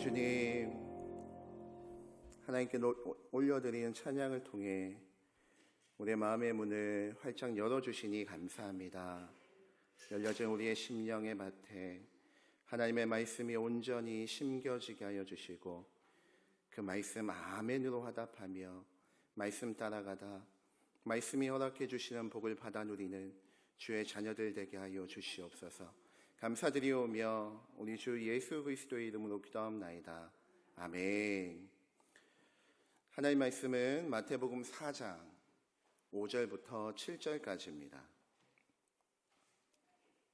주님, 하나님께 올려드리는 찬양을 통해 우리의 마음의 문을 활짝 열어주시니 감사합니다. 열려진 우리의 심령의 밭에 하나님의 말씀이 온전히 심겨지게 하여 주시고 그 말씀 아멘으로 화답하며 말씀 따라가다 말씀이 허락해 주시는 복을 받아 누리는 주의 자녀들 되게 하여 주시옵소서. 감사드리오며 우리 주 예수 그리스도의 이름으로 기도합나이다. 아멘. 하나님 말씀은 마태복음 4장 5절부터 7절까지입니다.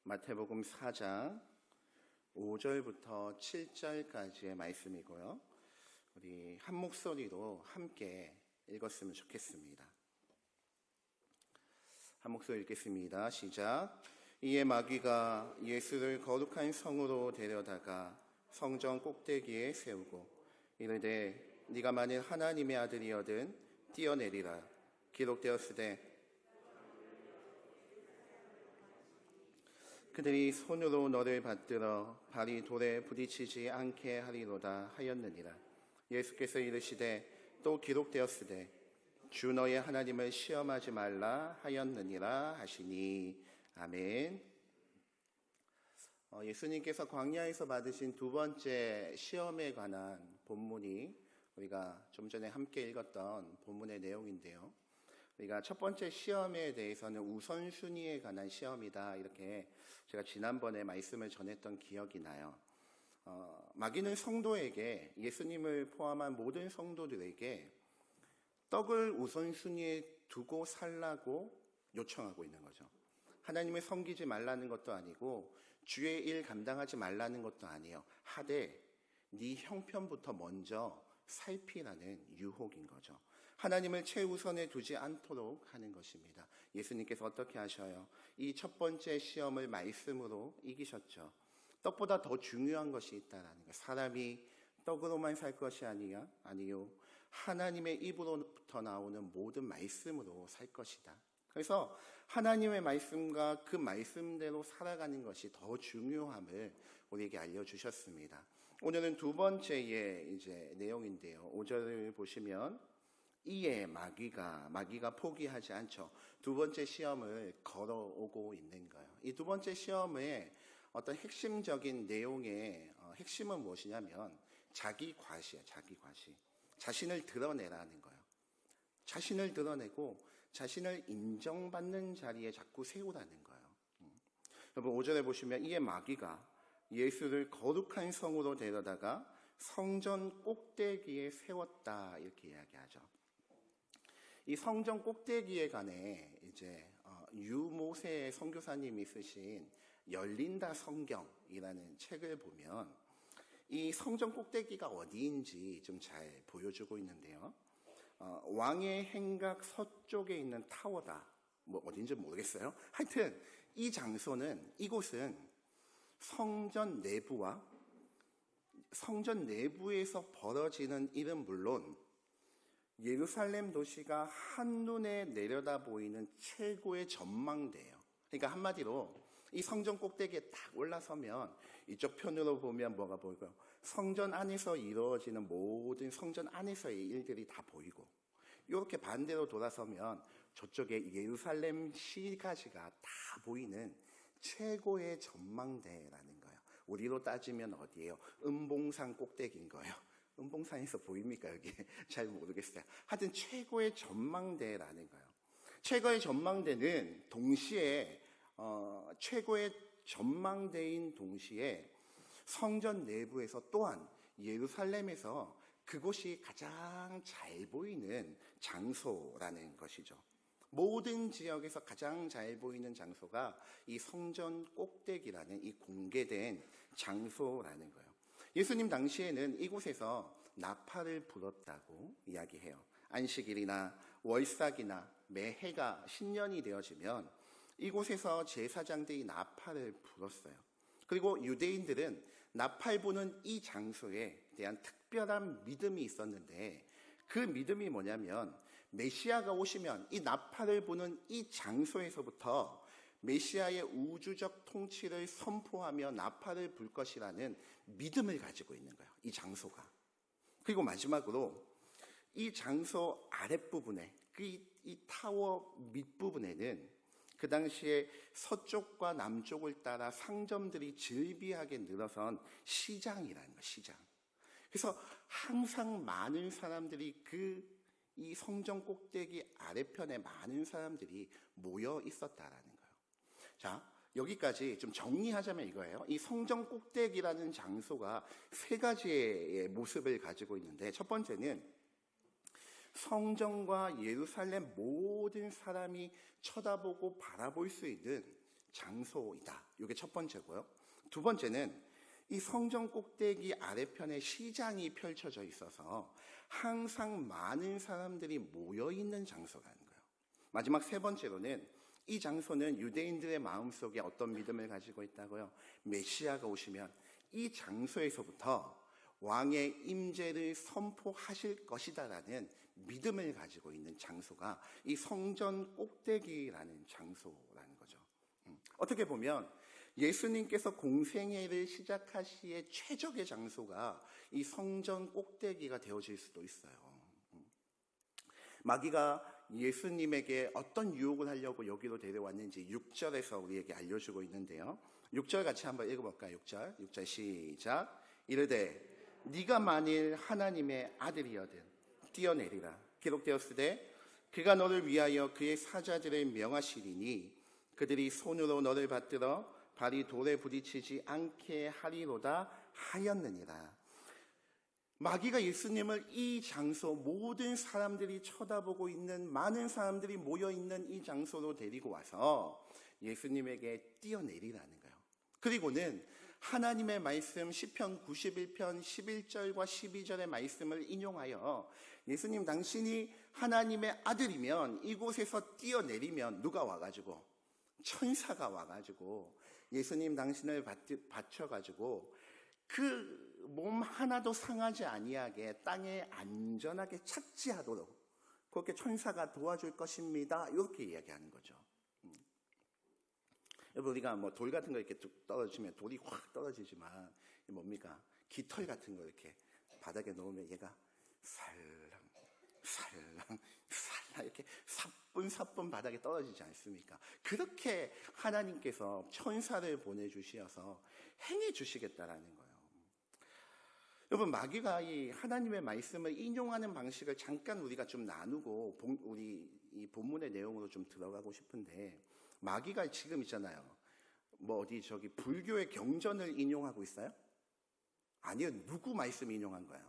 마태복음 4장 5절부터 7절까지의 말씀이고요. 우리 한 목소리로 함께 읽었으면 좋겠습니다. 한 목소리 읽겠습니다. 시작. 이에 마귀가 예수를 거룩한 성으로 데려다가 성전 꼭대기에 세우고 이르되 네가 만일 하나님의 아들이거든 뛰어내리라. 기록되었으되 그들이 손으로 너를 받들어 발이 돌에 부딪히지 않게 하리로다 하였느니라. 예수께서 이르시되 또 기록되었으되 주 너의 하나님을 시험하지 말라 하였느니라 하시니. 아멘. 예수님께서 광야에서 받으신 두 번째 시험에 관한 본문이 우리가 좀 전에 함께 읽었던 본문의 내용인데요. 우리가 첫 번째 시험에 대해서는 우선순위에 관한 시험이다 이렇게 제가 지난번에 말씀을 전했던 기억이 나요. 마귀는 성도에게, 예수님을 포함한 모든 성도들에게 떡을 우선순위에 두고 살라고 요청하고 있는 거죠. 하나님을 섬기지 말라는 것도 아니고 주의 일 감당하지 말라는 것도 아니에요. 하되 네 형편부터 먼저 살피라는 유혹인 거죠. 하나님을 최우선에 두지 않도록 하는 것입니다. 예수님께서 어떻게 하셔요? 이 첫 번째 시험을 말씀으로 이기셨죠. 떡보다 더 중요한 것이 있다라는 거. 사람이 떡으로만 살 것이 아니요 하나님의 입으로부터 나오는 모든 말씀으로 살 것이다. 그래서 하나님의 말씀과 그 말씀대로 살아가는 것이 더 중요함을 우리에게 알려주셨습니다. 오늘은 두 번째의 이제 내용인데요. 5절을 보시면 이에 마귀가 포기하지 않죠. 두 번째 시험을 걸어오고 있는 거예요. 이 두 번째 시험의 어떤 핵심적인 내용의 핵심은 무엇이냐면 자기 과시예요. 자기 과시. 자신을 드러내라는 거예요. 자신을 드러내고 자신을 인정받는 자리에 자꾸 세우라는 거예요. 여러분 5절에 보시면 이에 마귀가 예수를 거룩한 성으로 데려다가 성전 꼭대기에 세웠다 이렇게 이야기하죠. 이 성전 꼭대기에 관해 이제 유모세 선교사님이 쓰신 열린다 성경이라는 책을 보면 이 성전 꼭대기가 어디인지 좀 잘 보여주고 있는데요. 왕의 행각 서쪽에 있는 타워다. 뭐 어딘지 모르겠어요. 하여튼 이곳은 성전 내부에서 벌어지는 일은 물론 예루살렘 도시가 한눈에 내려다 보이는 최고의 전망대예요. 그러니까 한마디로 이 성전 꼭대기에 딱 올라서면 이쪽 편으로 보면 뭐가 보이고요. 성전 안에서 이루어지는 모든 성전 안에서의 일들이 다 보이고 이렇게 반대로 돌아서면 저쪽에 예루살렘 시가지가 다 보이는 최고의 전망대라는 거예요. 우리로 따지면 어디예요? 은봉산 꼭대기인 거예요. 은봉산에서 보입니까 여기? 잘 모르겠어요. 하여튼 최고의 전망대라는 거예요. 최고의 전망대는 동시에 최고의 전망대인 동시에 성전 내부에서 또한 예루살렘에서 그곳이 가장 잘 보이는 장소라는 것이죠. 모든 지역에서 가장 잘 보이는 장소가 이 성전 꼭대기라는 이 공개된 장소라는 거예요. 예수님 당시에는 이곳에서 나팔을 불었다고 이야기해요. 안식일이나 월삭이나 매해가 신년이 되어지면 이곳에서 제사장들이 나팔을 불었어요. 그리고 유대인들은 나팔 부는 이 장소에 대한 특별한 믿음이 있었는데 그 믿음이 뭐냐면 메시아가 오시면 이 나팔을 부는 이 장소에서부터 메시아의 우주적 통치를 선포하며 나팔을 불 것이라는 믿음을 가지고 있는 거예요. 이 장소가. 그리고 마지막으로 이 장소 아랫부분에 이 타워 밑부분에는 그 당시에 서쪽과 남쪽을 따라 상점들이 즐비하게 늘어선 시장이라는 거예요. 시장. 그래서 항상 많은 사람들이 이 성전 꼭대기 아래편에 많은 사람들이 모여 있었다라는 거예요. 자, 여기까지 좀 정리하자면 이거예요. 이 성전 꼭대기라는 장소가 세 가지의 모습을 가지고 있는데, 첫 번째는 성전과 예루살렘 모든 사람이 쳐다보고 바라볼 수 있는 장소이다. 이게 첫 번째고요. 두 번째는 이 성전 꼭대기 아래편에 시장이 펼쳐져 있어서 항상 많은 사람들이 모여 있는 장소라는 거예요. 마지막 세 번째로는 이 장소는 유대인들의 마음속에 어떤 믿음을 가지고 있다고요? 메시아가 오시면 이 장소에서부터 왕의 임재를 선포하실 것이다라는 믿음을 가지고 있는 장소가 이 성전 꼭대기라는 장소라는 거죠. 어떻게 보면 예수님께서 공생애를 시작하시기에 최적의 장소가 이 성전 꼭대기가 되어질 수도 있어요. 마귀가 예수님에게 어떤 유혹을 하려고 여기로 데려왔는지 6절에서 우리에게 알려주고 있는데요. 6절 같이 한번 읽어볼까요? 6절 시작. 이르되 네가 만일 하나님의 아들이여든 뛰어내리라. 기록되었으되 그가 너를 위하여 그의 사자들을 명하시리니 그들이 손으로 너를 받들어 발이 돌에 부딪히지 않게 하리로다 하였느니라. 마귀가 예수님을 이 장소, 모든 사람들이 쳐다보고 있는, 많은 사람들이 모여있는 이 장소로 데리고 와서 예수님에게 뛰어내리라는 거예요. 그리고는 하나님의 말씀 시편 91편 11절과 12절의 말씀을 인용하여 예수님 당신이 하나님의 아들이면 이곳에서 뛰어내리면 누가 와가지고, 천사가 와가지고 예수님 당신을 받쳐가지고 그 몸 하나도 상하지 아니하게 땅에 안전하게 착지하도록 그렇게 천사가 도와줄 것입니다. 이렇게 이야기하는 거죠. 여러분, 우리가 뭐 돌 같은 거 이렇게 뚝 떨어지면 돌이 확 떨어지지만 뭡니까? 깃털 같은 거 이렇게 바닥에 놓으면 얘가 살랑 살랑 살랑 이렇게 사뿐사뿐 바닥에 떨어지지 않습니까? 그렇게 하나님께서 천사를 보내주셔서 행해 주시겠다라는 거예요. 여러분, 마귀가 이 하나님의 말씀을 인용하는 방식을 잠깐 우리가 좀 나누고 우리 이 본문의 내용으로 좀 들어가고 싶은데, 마귀가 지금 있잖아요. 뭐 어디 저기 불교의 경전을 인용하고 있어요? 아니요. 누구 말씀 인용한 거예요?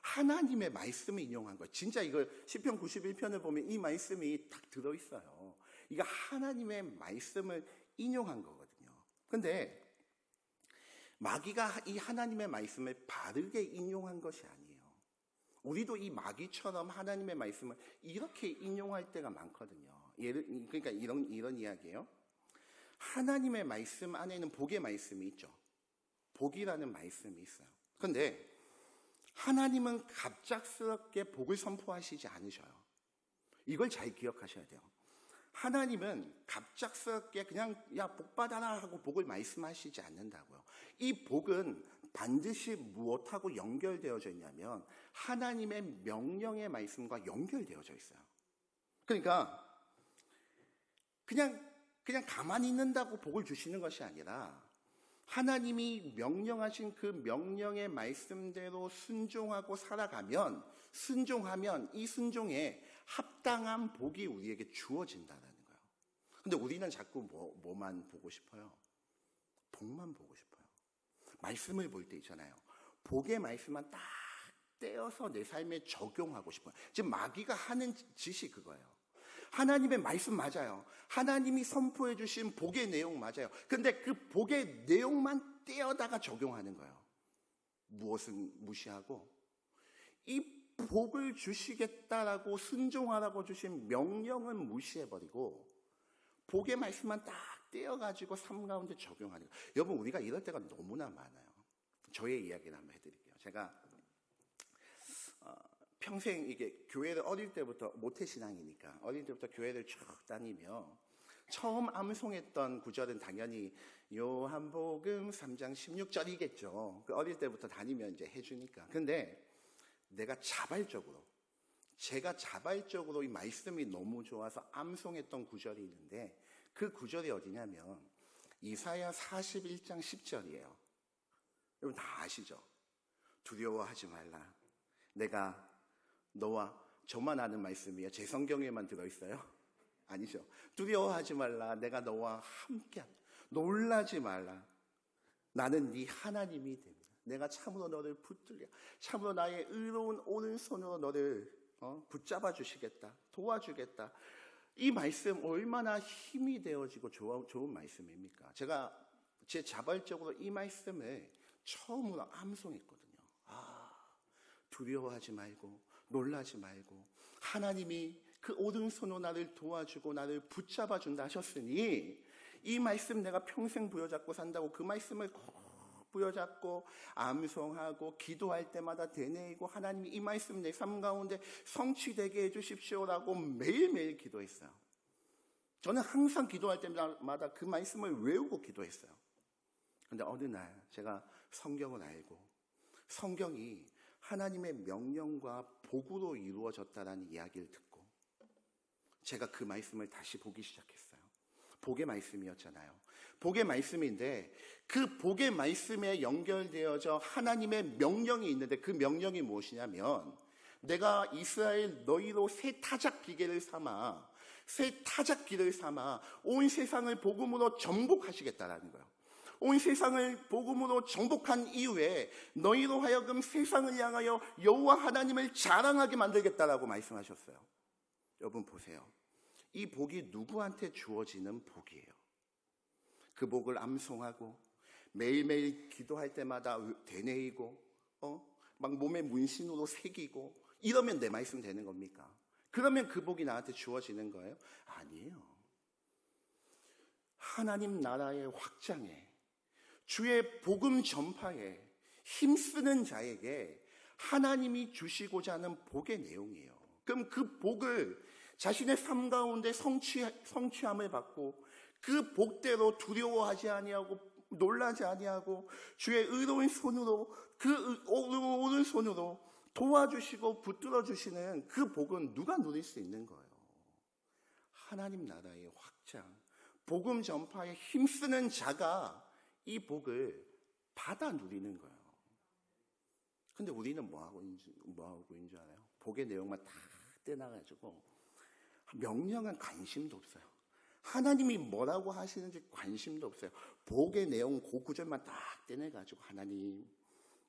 하나님의 말씀을 인용한 거예요. 진짜 이걸 시편 91편을 보면 이 말씀이 딱 들어있어요. 이거 하나님의 말씀을 인용한 거거든요. 근데 마귀가 이 하나님의 말씀을 바르게 인용한 것이 아니에요. 우리도 이 마귀처럼 하나님의 말씀을 이렇게 인용할 때가 많거든요. 그러니까 이런 이야기예요. 하나님의 말씀 안에는 복의 말씀이 있죠. 복이라는 말씀이 있어요. 그런데 하나님은 갑작스럽게 복을 선포하시지 않으셔요. 이걸 잘 기억하셔야 돼요. 하나님은 갑작스럽게 그냥 야, 복 받아라 하고 복을 말씀하시지 않는다고요. 이 복은 반드시 무엇하고 연결되어져 있냐면 하나님의 명령의 말씀과 연결되어져 있어요. 그러니까 그냥 가만히 있는다고 복을 주시는 것이 아니라 하나님이 명령하신 그 명령의 말씀대로 순종하면 이 순종에 합당한 복이 우리에게 주어진다는 거예요. 근데 우리는 자꾸 뭐만 보고 싶어요? 복만 보고 싶어요. 말씀을 볼 때 있잖아요. 복의 말씀만 딱 떼어서 내 삶에 적용하고 싶어요. 지금 마귀가 하는 짓이 그거예요. 하나님의 말씀 맞아요. 하나님이 선포해 주신 복의 내용 맞아요. 근데 그 복의 내용만 떼어다가 적용하는 거예요. 무엇은 무시하고 이 복을 주시겠다라고 순종하라고 주신 명령은 무시해버리고 복의 말씀만 딱 떼어가지고 삶 가운데 적용하는 거예요. 여러분, 우리가 이럴 때가 너무나 많아요. 저의 이야기를 한번 해드릴게요. 제가 평생 이게 교회를 어릴 때부터 모태신앙이니까 어릴 때부터 교회를 쭉 다니며 처음 암송했던 구절은 당연히 요한복음 3장 16절이겠죠. 어릴 때부터 다니면 이제 해주니까. 근데 제가 자발적으로 이 말씀이 너무 좋아서 암송했던 구절이 있는데, 그 구절이 어디냐면 이사야 41장 10절이에요. 여러분 다 아시죠? 두려워하지 말라. 내가 너와, 저만 아는 말씀이에요. 제 성경에만 들어있어요? 아니죠. 두려워하지 말라. 내가 너와 함께. 놀라지 말라. 나는 네 하나님이 됩니다. 내가 참으로 너를 붙들려. 참으로 나의 의로운 오른손으로 너를 붙잡아 주시겠다. 도와주겠다. 이 말씀 얼마나 힘이 되어지고 좋은 말씀입니까? 제가 제 자발적으로 이 말씀을 처음으로 암송했거든요. 두려워하지 말고 놀라지 말고 하나님이 그 오른손으로 나를 도와주고 나를 붙잡아 준다 하셨으니, 이 말씀 내가 평생 부여잡고 산다고 그 말씀을 꼭 부여잡고 암송하고 기도할 때마다 되뇌이고 하나님이 이 말씀 내 삶 가운데 성취되게 해주십시오라고 매일매일 기도했어요. 저는 항상 기도할 때마다 그 말씀을 외우고 기도했어요. 그런데 어느 날 제가 성경을 알고 성경이 하나님의 명령과 복으로 이루어졌다라는 이야기를 듣고 제가 그 말씀을 다시 보기 시작했어요. 복의 말씀이었잖아요. 복의 말씀인데 그 복의 말씀에 연결되어져 하나님의 명령이 있는데, 그 명령이 무엇이냐면 내가 이스라엘 너희로 새 타작 기계를 삼아 온 세상을 복음으로 정복하시겠다라는 거예요. 온 세상을 복음으로 정복한 이후에 너희로 하여금 세상을 향하여 여호와 하나님을 자랑하게 만들겠다라고 말씀하셨어요. 여러분 보세요. 이 복이 누구한테 주어지는 복이에요? 그 복을 암송하고 매일매일 기도할 때마다 되뇌이고 막 몸에 문신으로 새기고 이러면 내 말씀 되는 겁니까? 그러면 그 복이 나한테 주어지는 거예요? 아니에요. 하나님 나라의 확장에, 주의 복음 전파에 힘쓰는 자에게 하나님이 주시고자 하는 복의 내용이에요. 그럼 그 복을 자신의 삶 가운데 성취함을 받고 그 복대로 두려워하지 아니하고 놀라지 아니하고 주의 의로운 손으로, 그 오른손으로 도와주시고 붙들어 주시는 그 복은 누가 누릴 수 있는 거예요? 하나님 나라의 확장, 복음 전파에 힘쓰는 자가 이 복을 받아 누리는 거예요. 근데 우리는 뭐 하고 있는 줄 알아요? 복의 내용만 다 떼나가지고 명령은 관심도 없어요. 하나님이 뭐라고 하시는지 관심도 없어요. 복의 내용 그 구절만 딱 떼내가지고 하나님,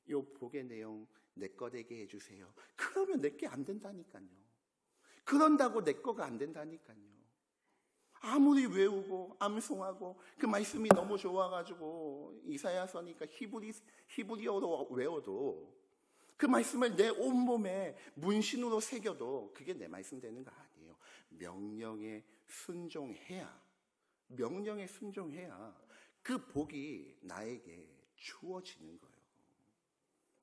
이 복의 내용 내 거 되게 해주세요. 그러면 내 게 안 된다니까요. 그런다고 내 거가 안 된다니까요. 아무리 외우고 암송하고 그 말씀이 너무 좋아가지고 이사야서니까 히브리어로 외워도 그 말씀을 내 온몸에 문신으로 새겨도 그게 내 말씀 되는 거 아니에요. 명령에 순종해야 그 복이 나에게 주어지는 거예요.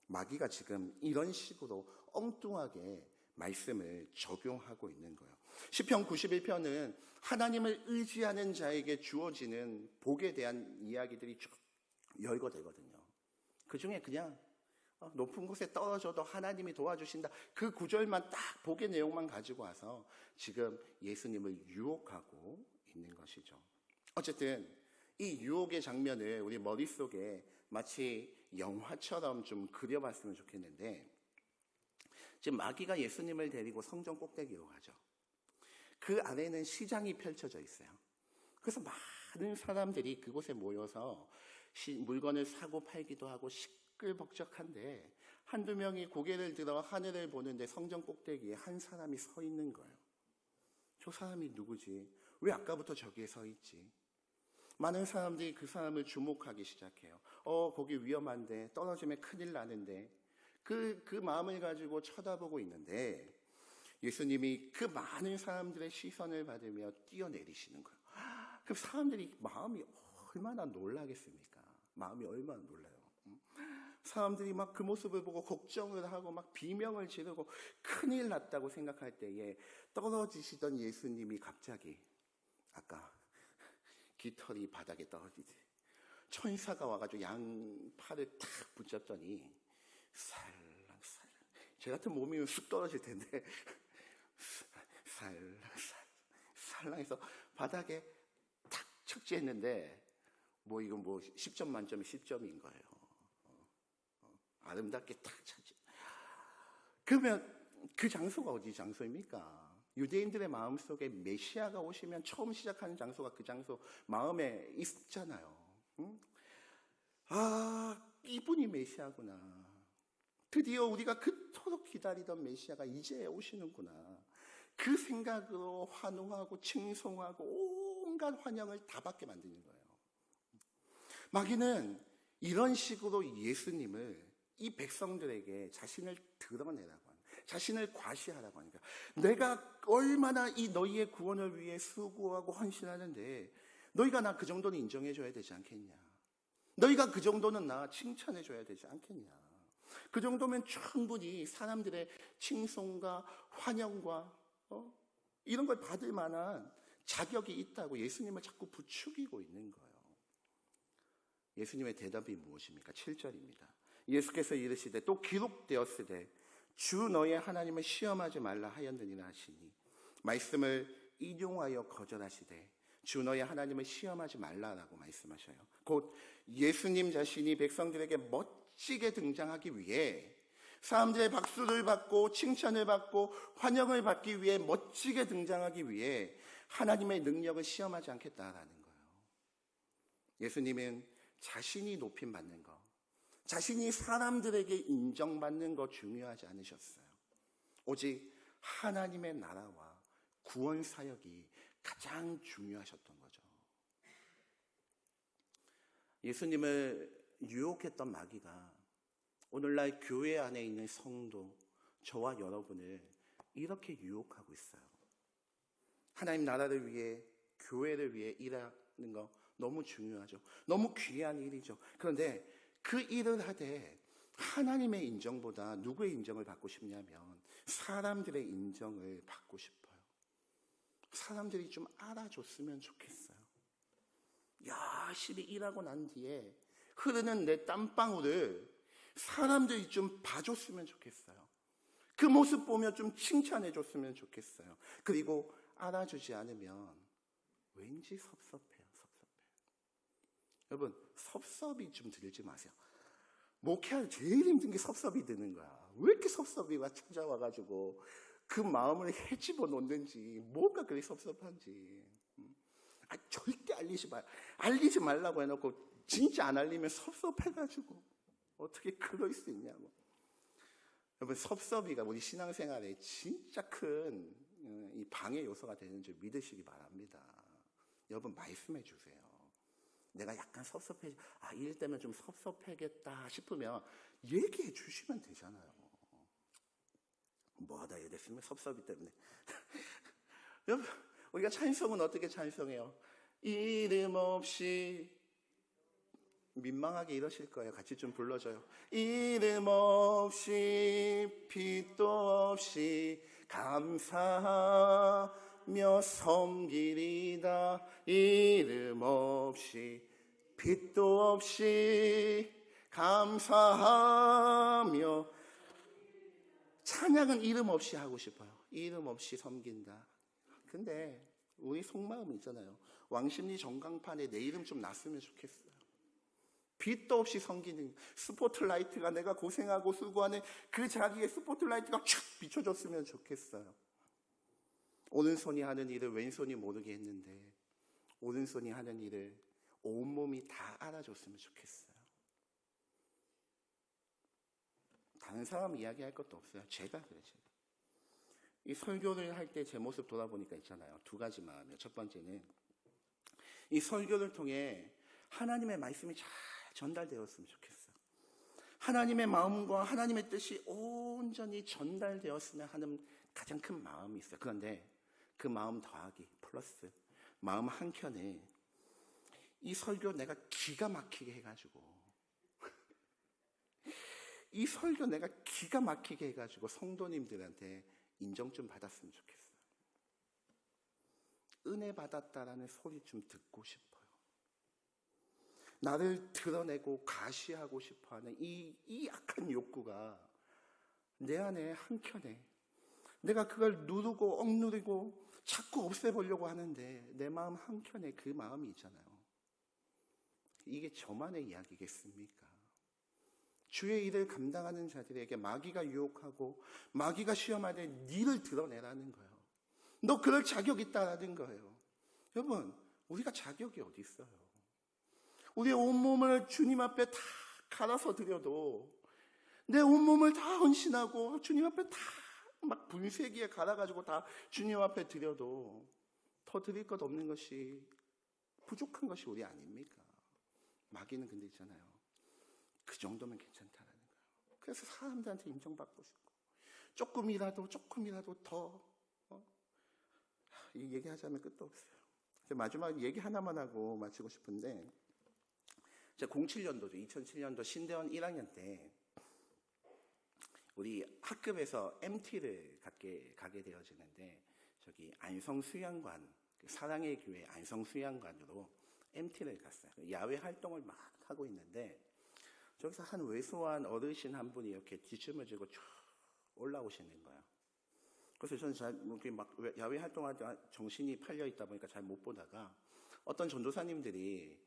마귀가 지금 이런 식으로 엉뚱하게 말씀을 적용하고 있는 거예요. 시편 91편은 하나님을 의지하는 자에게 주어지는 복에 대한 이야기들이 쭉 열거되거든요. 그 중에 그냥 높은 곳에 떨어져도 하나님이 도와주신다, 그 구절만 딱 복의 내용만 가지고 와서 지금 예수님을 유혹하고 있는 것이죠. 어쨌든 이 유혹의 장면을 우리 머릿속에 마치 영화처럼 좀 그려봤으면 좋겠는데, 지금 마귀가 예수님을 데리고 성전 꼭대기로 가죠. 그 안에는 시장이 펼쳐져 있어요. 그래서 많은 사람들이 그곳에 모여서 물건을 사고 팔기도 하고 시끌벅적한데, 한두 명이 고개를 들어 하늘을 보는데 성전 꼭대기에 한 사람이 서 있는 거예요. 저 사람이 누구지? 왜 아까부터 저기에 서 있지? 많은 사람들이 그 사람을 주목하기 시작해요. 거기 위험한데, 떨어지면 큰일 나는데, 그 마음을 가지고 쳐다보고 있는데, 예수님이 그 많은 사람들의 시선을 받으며 뛰어내리시는 거예요. 그 사람들이 마음이 얼마나 놀라겠습니까? 마음이 얼마나 놀라요. 사람들이 막 그 모습을 보고 걱정을 하고 막 비명을 지르고 큰일 났다고 생각할 때에 떨어지시던 예수님이 갑자기 아까 깃털이 바닥에 떨어지지. 천사가 와가지고 양팔을 탁 붙잡더니 살랑살랑. 제 같은 몸이면 쑥 떨어질 텐데 살랑해서 바닥에 탁 착지했는데 이건 10점 만점에 10점인 거예요. 아름답게 탁 착지. 그러면 그 장소가 어디 장소입니까? 유대인들의 마음속에 메시아가 오시면 처음 시작하는 장소가 그 장소 마음에 있잖아요. 응? 이분이 메시아구나. 드디어 우리가 그토록 기다리던 메시아가 이제 오시는구나. 그 생각으로 환호하고 칭송하고 온갖 환영을 다 받게 만드는 거예요. 마귀는 이런 식으로 예수님을 이 백성들에게 자신을 드러내라고 하는, 자신을 과시하라고 하니까, 내가 얼마나 이 너희의 구원을 위해 수고하고 헌신하는데 너희가 나 그 정도는 인정해줘야 되지 않겠냐. 너희가 그 정도는 나 칭찬해줘야 되지 않겠냐. 그 정도면 충분히 사람들의 칭송과 환영과 이런 걸 받을 만한 자격이 있다고 예수님을 자꾸 부추기고 있는 거예요. 예수님의 대답이 무엇입니까? 7절입니다. 예수께서 이르시되 또 기록되었으되 주 너의 하나님을 시험하지 말라 하였느니라 하시니, 말씀을 인용하여 거절하시되 주 너의 하나님을 시험하지 말라라고 말씀하셔요. 곧 예수님 자신이 백성들에게 멋지게 등장하기 위해, 사람들의 박수를 받고 칭찬을 받고 환영을 받기 위해, 멋지게 등장하기 위해 하나님의 능력을 시험하지 않겠다라는 거예요. 예수님은 자신이 높임받는 것, 자신이 사람들에게 인정받는 거 중요하지 않으셨어요. 오직 하나님의 나라와 구원 사역이 가장 중요하셨던 거죠. 예수님을 유혹했던 마귀가 오늘날 교회 안에 있는 성도, 저와 여러분을 이렇게 유혹하고 있어요. 하나님 나라를 위해, 교회를 위해 일하는 거 너무 중요하죠. 너무 귀한 일이죠. 그런데 그 일을 하되 하나님의 인정보다 누구의 인정을 받고 싶냐면 사람들의 인정을 받고 싶어요. 사람들이 좀 알아줬으면 좋겠어요. 열심히 일하고 난 뒤에 흐르는 내 땀방울을 사람들이 좀 봐줬으면 좋겠어요. 그 모습 보며 좀 칭찬해줬으면 좋겠어요. 그리고 알아주지 않으면 왠지 섭섭해요. 여러분, 섭섭이 좀 들지 마세요. 목회할 제일 힘든 게 섭섭이 드는 거야. 왜 이렇게 섭섭이가 찾아와가지고 그 마음을 헤집어 놓는지, 뭐가 그리 섭섭한지. 절대 알리지 말라고 해놓고 진짜 안 알리면 섭섭해가지고 어떻게 그럴 수 있냐고. 여러분, 섭섭이가 우리 신앙생활에 진짜 큰 이 방해 요소가 되는 줄 믿으시기 바랍니다. 여러분, 말씀해 주세요. 내가 약간 일 때문에 좀 섭섭하겠다 싶으면 얘기해 주시면 되잖아요. 뭐 하다 이랬으면 섭섭이 때문에. 여러분, 우리가 찬송은 어떻게 찬송해요? 이름 없이, 민망하게 이러실 거예요. 같이 좀 불러줘요. 이름 없이 빛도 없이 감사하며 섬기리다. 이름 없이 빛도 없이 감사하며. 찬양은 이름 없이 하고 싶어요. 이름 없이 섬긴다. 근데 우리 속마음은 있잖아요. 왕십리 전광판에 내 이름 좀 났으면 좋겠어요. 빛도 없이 섬기는, 스포트라이트가, 내가 고생하고 수고하는 그 자리에 스포트라이트가 촥 비춰줬으면 좋겠어요. 오른손이 하는 일을 왼손이 모르게 했는데 오른손이 하는 일을 온몸이 다 알아줬으면 좋겠어요. 다른 사람 이야기할 것도 없어요. 제가 그래요. 이 설교를 할 때 제 모습 돌아보니까 있잖아요. 두 가지 마음이에요. 첫 번째는 이 설교를 통해 하나님의 말씀이 잘 전달되었으면 좋겠어요. 하나님의 마음과 하나님의 뜻이 온전히 전달되었으면 하는 가장 큰 마음이 있어요. 그런데 그 마음 더하기 플러스 마음 한켠에 이 설교 내가 기가 막히게 해가지고 이 설교 내가 기가 막히게 해가지고 성도님들한테 인정 좀 받았으면 좋겠어요. 은혜 받았다라는 소리 좀 듣고 싶어요. 나를 드러내고 가시하고 싶어하는 이 약한 욕구가 내 안에 한켠에 내가 그걸 누르고 억누르고 자꾸 없애보려고 하는데 내 마음 한켠에 그 마음이 있잖아요. 이게 저만의 이야기겠습니까? 주의 일을 감당하는 자들에게 마귀가 유혹하고 마귀가 시험하되 니를 드러내라는 거예요. 너 그럴 자격 있다라는 거예요. 여러분, 우리가 자격이 어디 있어요? 우리의 온몸을 주님 앞에 다 갈아서 드려도 내 온몸을 다 헌신하고 주님 앞에 다 막 분쇄기에 갈아가지고 다 주님 앞에 드려도 더 드릴 것 없는 것이 부족한 것이 우리 아닙니까? 마귀는 근데 있잖아요. 그 정도면 괜찮다라는 거예요. 그래서 사람들한테 인정받고 싶고 조금이라도 더 이 얘기하자면 끝도 없어요. 마지막 얘기 하나만 하고 마치고 싶은데 제가 07년도죠. 2007년도 신대원 1학년 때 우리 학급에서 MT를 가게 되어지는데 저기 안성수양관, 사랑의 교회 안성수양관으로 MT를 갔어요. 야외 활동을 막 하고 있는데 저기서 한 왜소한 어르신 한 분이 이렇게 뒷춤을 지고 쭉 올라오시는 거예요. 그래서 저는 잘 막 야외 활동할 때 정신이 팔려 있다 보니까 잘 못 보다가 어떤 전도사님들이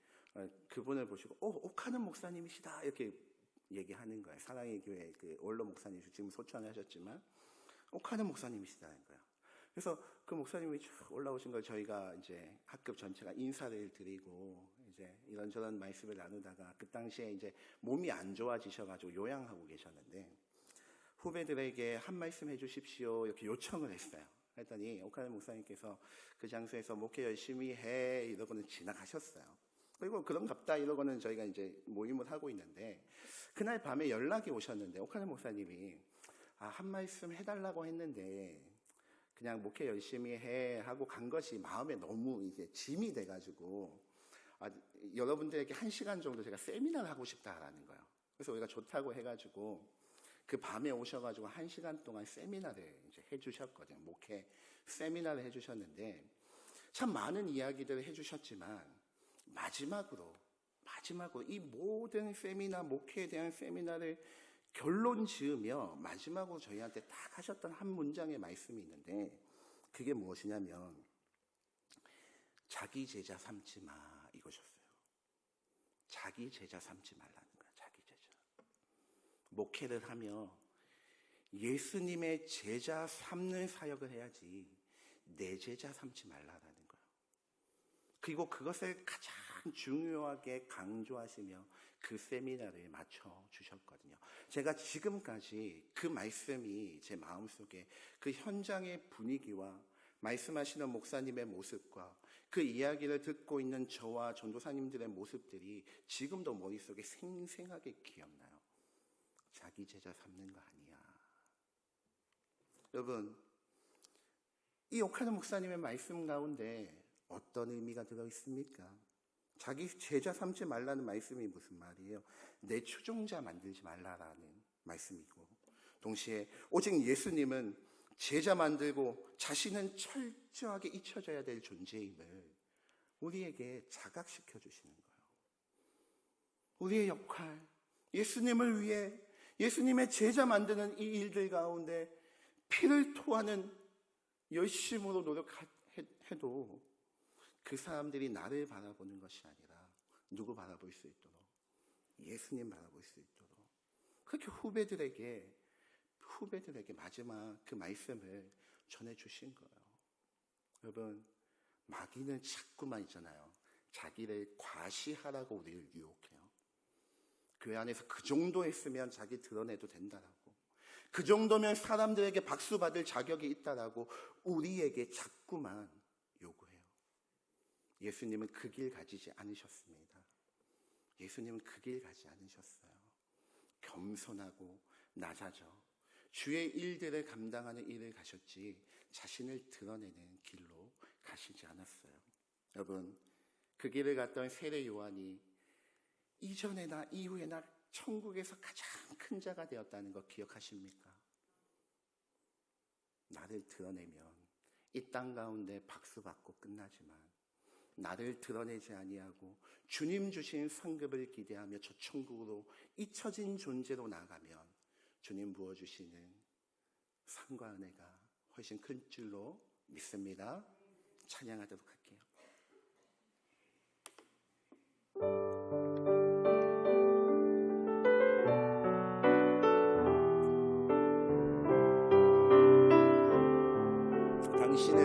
그분을 보시고 옥하는 목사님이시다 이렇게 얘기하는 거예요. 사랑의 교회 그 원로 목사님 지금 소천하셨지만 옥하는 목사님이시다는 거예요. 그래서 그 목사님이 쭉 올라오신 걸 저희가 이제 학급 전체가 인사를 드리고 이제 이런저런 말씀을 나누다가 그 당시에 이제 몸이 안 좋아지셔가지고 요양하고 계셨는데 후배들에게 한 말씀 해주십시오 이렇게 요청을 했어요. 했더니 옥하는 목사님께서 그 장소에서 목회 열심히 해 이러고는 지나가셨어요. 그리고 그런갑다 이러고는 저희가 이제 모임을 하고 있는데 그날 밤에 연락이 오셨는데 옥하는 목사님이 한 말씀 해달라고 했는데 그냥 목회 열심히 해 하고 간 것이 마음에 너무 이제 짐이 돼가지고 여러분들에게 1시간 정도 제가 세미나를 하고 싶다라는 거예요. 그래서 우리가 좋다고 해가지고 그 밤에 오셔가지고 1시간 동안 세미나를 이제 해주셨거든요. 목회 세미나를 해주셨는데 참 많은 이야기들을 해주셨지만 마지막으로 이 모든 세미나, 목회에 대한 세미나를 결론 지으며 마지막으로 저희한테 딱 하셨던 한 문장의 말씀이 있는데 그게 무엇이냐면 자기 제자 삼지 마 이것이었어요. 자기 제자 삼지 말라는 거야. 자기 제자. 목회를 하며 예수님의 제자 삼는 사역을 해야지 내 제자 삼지 말라는 거예요. 그리고 그것을 가장 중요하게 강조하시며 그 세미나를 맞춰 주셨거든요. 제가 지금까지 그 말씀이 제 마음속에 그 현장의 분위기와 말씀하시는 목사님의 모습과 그 이야기를 듣고 있는 저와 전도사님들의 모습들이 지금도 머릿속에 생생하게 기억나요. 자기 제자 삼는 거 아니야. 여러분, 이 옥하는 목사님의 말씀 가운데 어떤 의미가 들어있습니까? 자기 제자 삼지 말라는 말씀이 무슨 말이에요? 내 추종자 만들지 말라라는 말씀이고 동시에 오직 예수님은 제자 만들고 자신은 철저하게 잊혀져야 될 존재임을 우리에게 자각시켜 주시는 거예요. 우리의 역할, 예수님을 위해 예수님의 제자 만드는 이 일들 가운데 피를 토하는 열심으로 노력해도 그 사람들이 나를 바라보는 것이 아니라 누구 바라볼 수 있도록 예수님 바라볼 수 있도록 그렇게 후배들에게 마지막 그 말씀을 전해주신 거예요. 여러분, 마귀는 자꾸만 있잖아요. 자기를 과시하라고 우리를 유혹해요. 교회 안에서 그 정도 했으면 자기 드러내도 된다라고, 그 정도면 사람들에게 박수 받을 자격이 있다라고 우리에게 자꾸만 요구해요. 예수님은 그 길 가지지 않으셨습니다. 예수님은 그 길 가지 않으셨어요. 겸손하고 낮아져 주의 일들을 감당하는 일을 가셨지 자신을 드러내는 길로 가시지 않았어요. 여러분, 그 길을 갔던 세례 요한이 이전에나 이후에나 천국에서 가장 큰 자가 되었다는 거 기억하십니까? 나를 드러내면 이 땅 가운데 박수 받고 끝나지만 나를 드러내지 아니하고 주님 주신 상급을 기대하며 저 천국으로 잊혀진 존재로 나가면 주님 부어주시는 상과 은혜가 훨씬 큰 줄로 믿습니다. 찬양하도록 할게요. 당신은